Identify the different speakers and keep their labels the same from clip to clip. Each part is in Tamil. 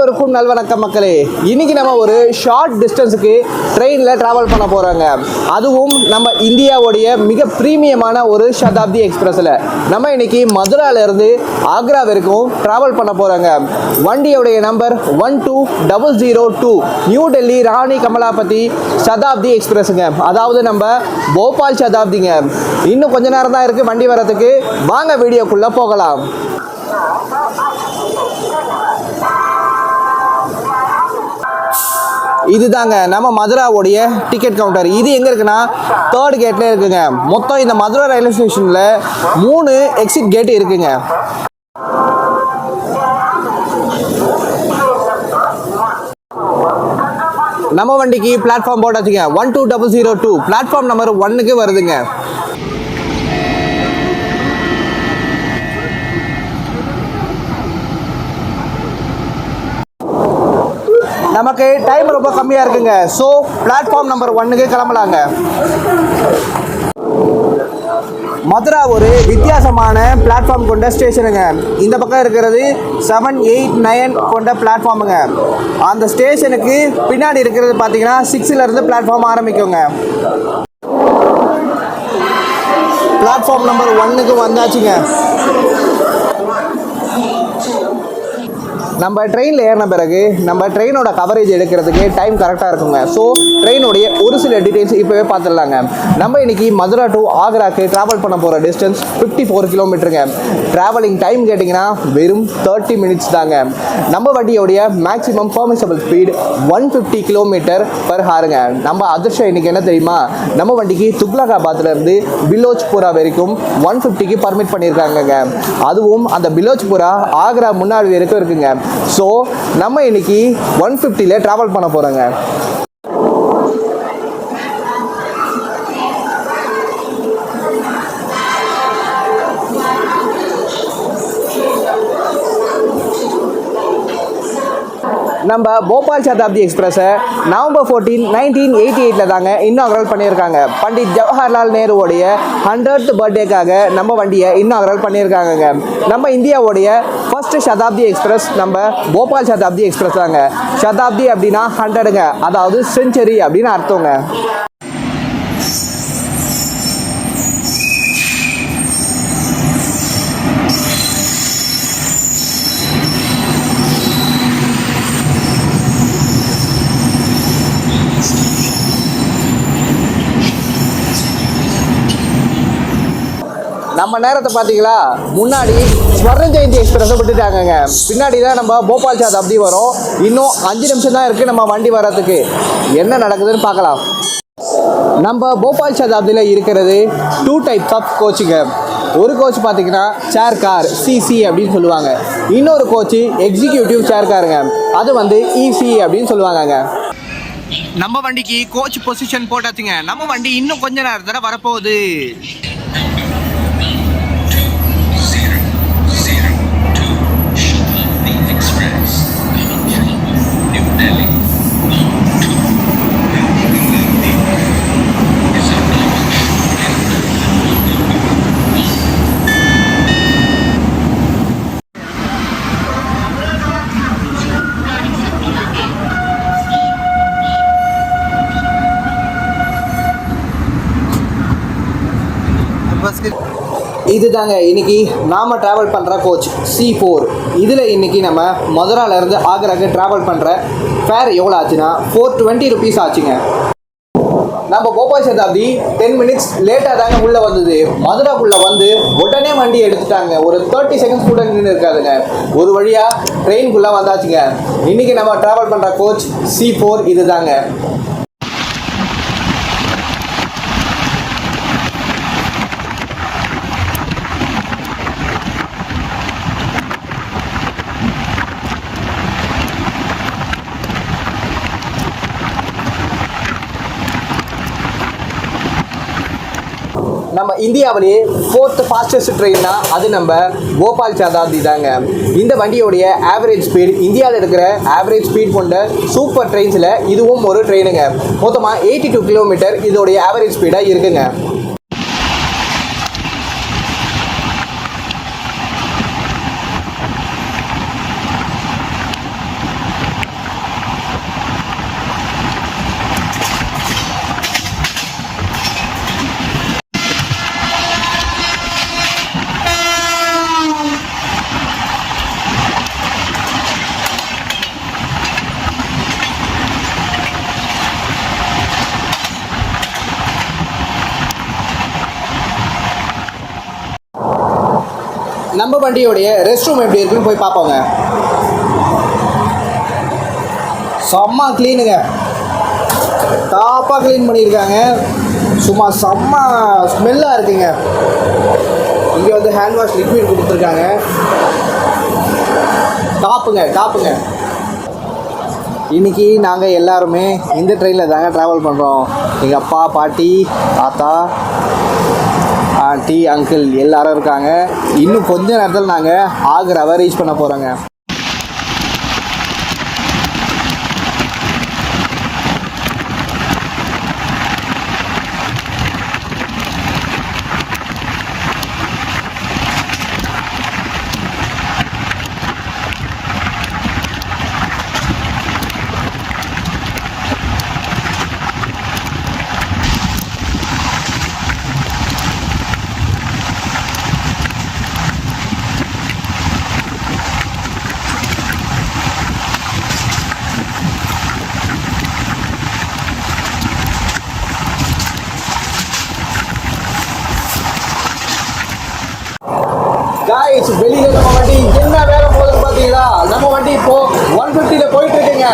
Speaker 1: அனைவருக்கும் நல்வணக்கம் மக்களே. இன்னைக்கு நம்ம ஒரு ஷார்ட் டிஸ்டன்ஸுக்கு ட்ரெயினில் ட்ராவல் பண்ண போகிறாங்க. அதுவும் நம்ம இந்தியாவுடைய மிக ப்ரீமியமான ஒரு சதாப்தி எக்ஸ்பிரஸில் நம்ம இன்னைக்கு மதுராவிலேருந்து ஆக்ரா வரைக்கும் ட்ராவல் பண்ண போகிறாங்க. வண்டியோடைய நம்பர் 12002 நியூ டெல்லி ராணி கமலாபதி சதாப்தி எக்ஸ்பிரஸுங்க. அதாவது நம்ம போபால் சதாப்திங்க. இன்னும் கொஞ்ச நேரம் தான் இருக்குது வண்டி வரதுக்கு. வாங்க வீடியோக்குள்ளே போகலாம். இதுதாங்க நம்ம மதுராவுடைய டிக்கெட் கவுண்டர். இது எங்கே இருக்குன்னா தேர்ட் கேட்ல இருக்குங்க. மொத்தம் இந்த மதுரா ரயில்வே ஸ்டேஷனில் 3 எக்ஸிட் கேட் இருக்குங்க. நம்ம வண்டிக்கு பிளாட்ஃபார்ம் போட்டாச்சுங்க. 12002 பிளாட்ஃபார்ம் நம்பர் 1க்கு வருதுங்க. நமக்கு டைம் ரொம்ப கம்மியாக இருக்குங்க. ஸோ பிளாட்ஃபார்ம் நம்பர் 1க்கு கிளம்பலாங்க. மதுரா ஒரு வித்தியாசமான பிளாட்ஃபார்ம் கொண்ட ஸ்டேஷனுங்க. இந்த பக்கம் இருக்கிறது 7, 8, 9 கொண்ட பிளாட்ஃபார்முங்க. அந்த ஸ்டேஷனுக்கு பின்னாடி இருக்கிறது பார்த்தீங்கன்னா 6லேருந்து பிளாட்ஃபார்ம் ஆரம்பிக்குங்க. பிளாட்ஃபார்ம் நம்பர் 1க்கு வந்தாச்சுங்க. நம்ம ட்ரெயினில் ஏறின பிறகு நம்ம ட்ரெயினோட கவரேஜ் எடுக்கிறதுக்கு டைம் கரெக்டாக இருக்குங்க. ஸோ ட்ரெயினுடைய ஒரு சில டீட்டெயில்ஸ் இப்போவே பார்த்துடலாங்க. நம்ம இன்னைக்கு மதுரா டு ஆக்ராக்கு ட்ராவல் பண்ண போகிற டிஸ்டன்ஸ் 54 கிலோமீட்டருங்க. ட்ராவலிங் டைம் கேட்டிங்கன்னா வெறும் 30 மினிட்ஸ் தாங்க. நம்ம வண்டியோடைய maximum permissible speed 150 kilometre per ஹாருங்க. நம்ம அதிர்ஷ்டம் இன்னைக்கு என்ன தெரியுமா, நம்ம வண்டிக்கு துக்லகாபாத்லேருந்து பிலோச்புரா வரைக்கும் 150க்கு பர்மிட் பண்ணியிருக்காங்கங்க. அதுவும் அந்த பிலோச்புரா ஆக்ரா முன்னாடி வரைக்கும் இருக்குங்க. ஸோ நம்ம இன்னைக்கு 150ல ட்ராவல் பண்ண போகிறோங்க. நம்ம போபால் சதாப்தி எக்ஸ்பிரஸை நவம்பர் 14, 1988 தாங்க இன்னாகரல் பண்ணியிருக்காங்க. பண்டிட் ஜவஹர்லால் நேருவோடைய 100th பர்த்டேக்காக நம்ம வண்டியை இன்னாகரல் பண்ணியிருக்காங்க. நம்ம இந்தியாவுடைய ஃபர்ஸ்ட் சதாப்தி எக்ஸ்பிரஸ் நம்ம போபால் சதாப்தி எக்ஸ்பிரஸ் தாங்க. சதாப்தி அப்படின்னா 100ங்க, அதாவது செஞ்சுரி அப்படின்னு அர்த்தங்க. நம்ம நேரத்தை பார்த்தீங்களா, முன்னாடி ஸ்வர்ண ஜெயந்தி எக்ஸ்பிரஸை விட்டுட்டாங்கங்க. பின்னாடி தான் நம்ம போபால் சதாப்தி வரும். இன்னும் 5 நிமிஷம் தான் இருக்குது நம்ம வண்டி வர்றதுக்கு. என்ன நடக்குதுன்னு பார்க்கலாம். நம்ம போபால் சதாப்தியில் இருக்கிறது 2 டைப்ஸ் ஆஃப் கோச்சுங்க. ஒரு கோச் பார்த்தீங்கன்னா சேர் கார் சிசி அப்படின்னு சொல்லுவாங்க. இன்னொரு கோச்சு எக்ஸிக்யூட்டிவ் சேர் காருங்க. அது வந்து இசி அப்படின்னு சொல்லுவாங்கங்க. நம்ம வண்டிக்கு கோச் பொசிஷன் போட்டாச்சுங்க. நம்ம வண்டி இன்னும் கொஞ்ச நேரத்தில் வரப்போகுது. இதுதாங்க இன்னைக்கு நாம ட்ராவல் பண்ணுற கோச் C4. இதில் இன்னைக்கு நம்ம மதுராவிலேருந்து ஆக்ராக்கு ட்ராவல் பண்ணுற ஃபேர் எவ்வளோ ஆச்சுன்னா 420 rupees ஆச்சுங்க. நம்ம போபால் சதாப்தி 10 மினிட்ஸ் லேட்டாக தாங்க உள்ளே வந்தது. மதுராக்குள்ளே வந்து உடனே வண்டி எடுத்துட்டாங்க. ஒரு 30 செகண்ட்ஸ் கூட நின்று இருக்காதுங்க. ஒரு வழியாக ட்ரெயின்குள்ளே வந்தாச்சுங்க. இன்னைக்கு நம்ம ட்ராவல் பண்ணுற கோச் C4 இதுதாங்க. நம்ம இந்தியாவிலேயே 4th ஃபாஸ்டஸ்ட் ட்ரெயின்னா அது நம்ம போபால் சதாப்தி தாங்க. இந்த வண்டியோடைய ஆவரேஜ் ஸ்பீட் இந்தியாவில் இருக்கிற ஆவரேஜ் ஸ்பீட் கொண்ட சூப்பர் ட்ரெயின்ஸில் இதுவும் ஒரு ட்ரெயினுங்க. மொத்தமாக 82 கிலோமீட்டர் இதோடைய ஆவரேஜ் ஸ்பீடாக இருக்குங்க. நம்ம வண்டியோடைய ரெஸ்ட் ரூம் எப்படி இருக்குன்னு போய் பார்ப்போங்க. செம்ம க்ளீனுங்க, டாப்பாக க்ளீன் பண்ணியிருக்காங்க. சும்மா செம்ம ஸ்மெல்லாக இருக்குங்க. இங்கே வந்து ஹேண்ட் வாஷ் லிக்விட் கொடுத்துருக்காங்க. டாப்புங்க. இன்றைக்கி நாங்கள் எல்லாருமே இந்த ட்ரெயினில் தாங்க ட்ராவல் பண்ணுறோம். எங்கள் அப்பா, பாட்டி, தாத்தா, ஆண்டி, அங்கிள் எல்லாரும் இருக்காங்க. இன்னும் கொஞ்ச நேரத்தில் நாங்கள் ஆக்ராவை ரீச் பண்ண போகிறோங்க. गाइस வெளியில நம்ம வண்டி என்ன வேலை போகுதுன்னு பாத்தீங்களா? நம்ம வண்டி இப்போ 150ல போயிட்டு இருக்குங்க.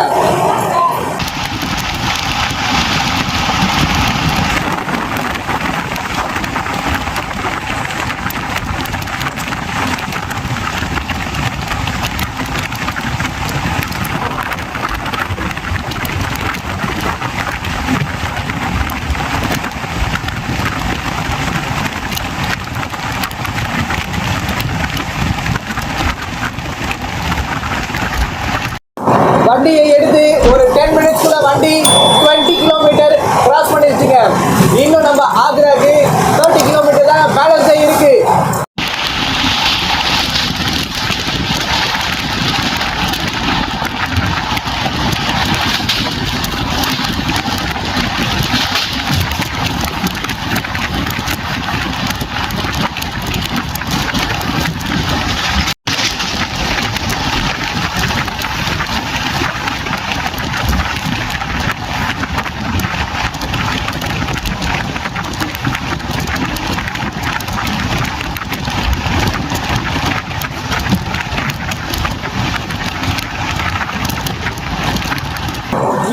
Speaker 1: வண்டியை எடுத்து ஒரு 10 மினிட்ஸ்க்குள்ள வண்டி 20 கிலோமீட்டர் கிராஸ் பண்ணிருச்சுங்க. இன்னும் நம்ம ஆக்ராக்கு 30 கிலோமீட்டர் தான் பேலன்ஸே இருக்கு.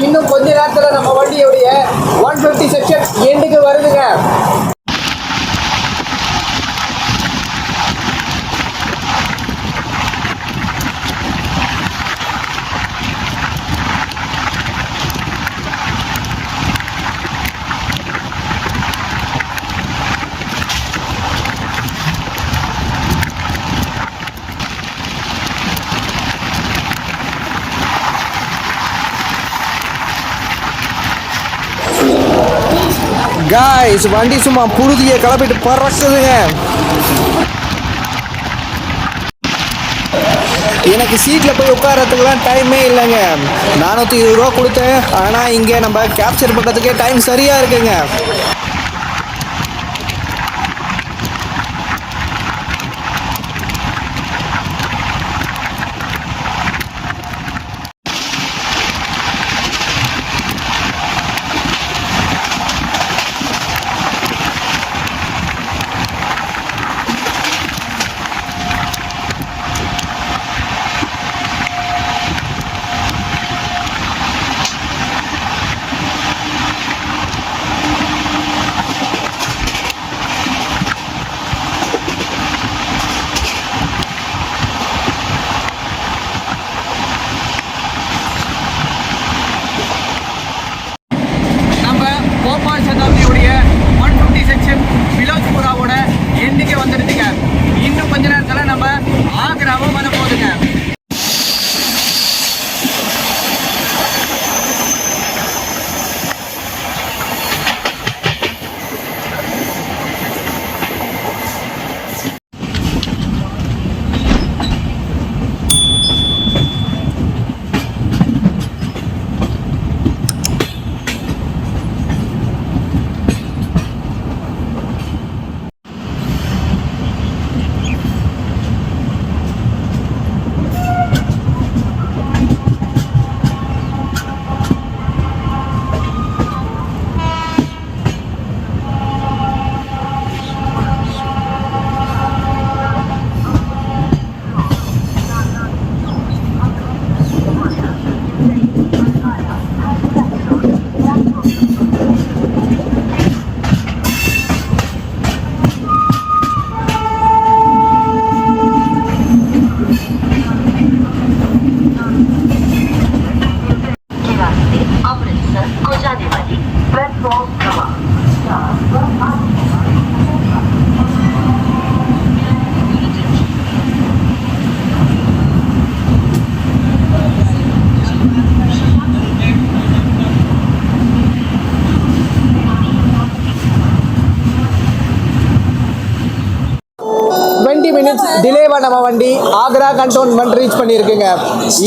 Speaker 1: இன்னும் கொஞ்ச நேரத்துல நம்ம வண்டியோடைய 150 செக்ஷன் எண்டுக்கு வருதுங்க. गाइस வண்டி சும்மா புழுதியை கிளப்பிட்டு பறக்குதுங்க. எனக்கு சீட்டில் போய் உட்காரத்துக்குலாம் டைமே இல்லைங்க. 420 ரூபா கொடுத்தேன். ஆனால் இங்கே நம்ம கேப்சர் பண்ணுறதுக்கே டைம் சரியாக இருக்குங்க. மினிட்ஸ் டிலேவா நம்ம வண்டி ஆக்ரா கண்டோன்மெண்ட் ரீச் பண்ணியிருக்குங்க.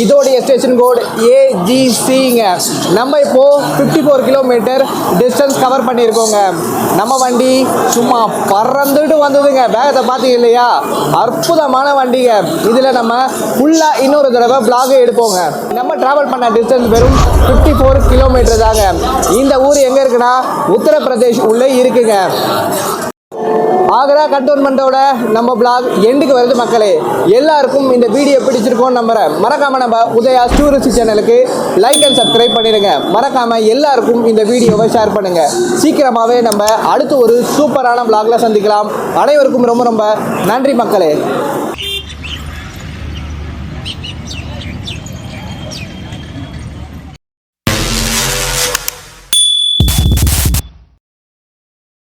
Speaker 1: இதோடைய ஸ்டேஷன் கோட் AGCங்க. நம்ம இப்போ 54 கிலோமீட்டர் டிஸ்டன்ஸ் கவர் பண்ணியிருக்கோங்க. நம்ம வண்டி சும்மா பறந்துட்டு வந்ததுங்க. வேகத்தை பார்த்தீங்க இல்லையா, அற்புதமான வண்டிங்க. இதில் நம்ம ஃபுல்லாக இன்னொரு தடவை vlog எடுப்போங்க. நம்ம டிராவல் பண்ண டிஸ்டன்ஸ் வெறும் 54 கிலோமீட்டர் தாங்க. இந்த ஊர் எங்கே இருக்குன்னா உத்தரப்பிரதேஷ் உள்ளே இருக்குங்க. ஆக்ரா கண்டோன்மெண்ட்டோட நம்ம vlog எண்டுக்கு வருது மக்களே. எல்லாருக்கும் இந்த வீடியோ பிடிச்சிருக்கோன்னு நம்புறேன். மறக்காம நம்ம உதயா டூரிஸ்ட் சேனலுக்கு லைக் அண்ட் சப்ஸ்கிரைப் பண்ணிடுங்க. மறக்காம எல்லாருக்கும் இந்த வீடியோவை ஷேர் பண்ணுங்க. சீக்கிரமாகவே நம்ம அடுத்து ஒரு சூப்பரான vlogல சந்திக்கலாம். அனைவருக்கும் ரொம்ப ரொம்ப நன்றி மக்களே.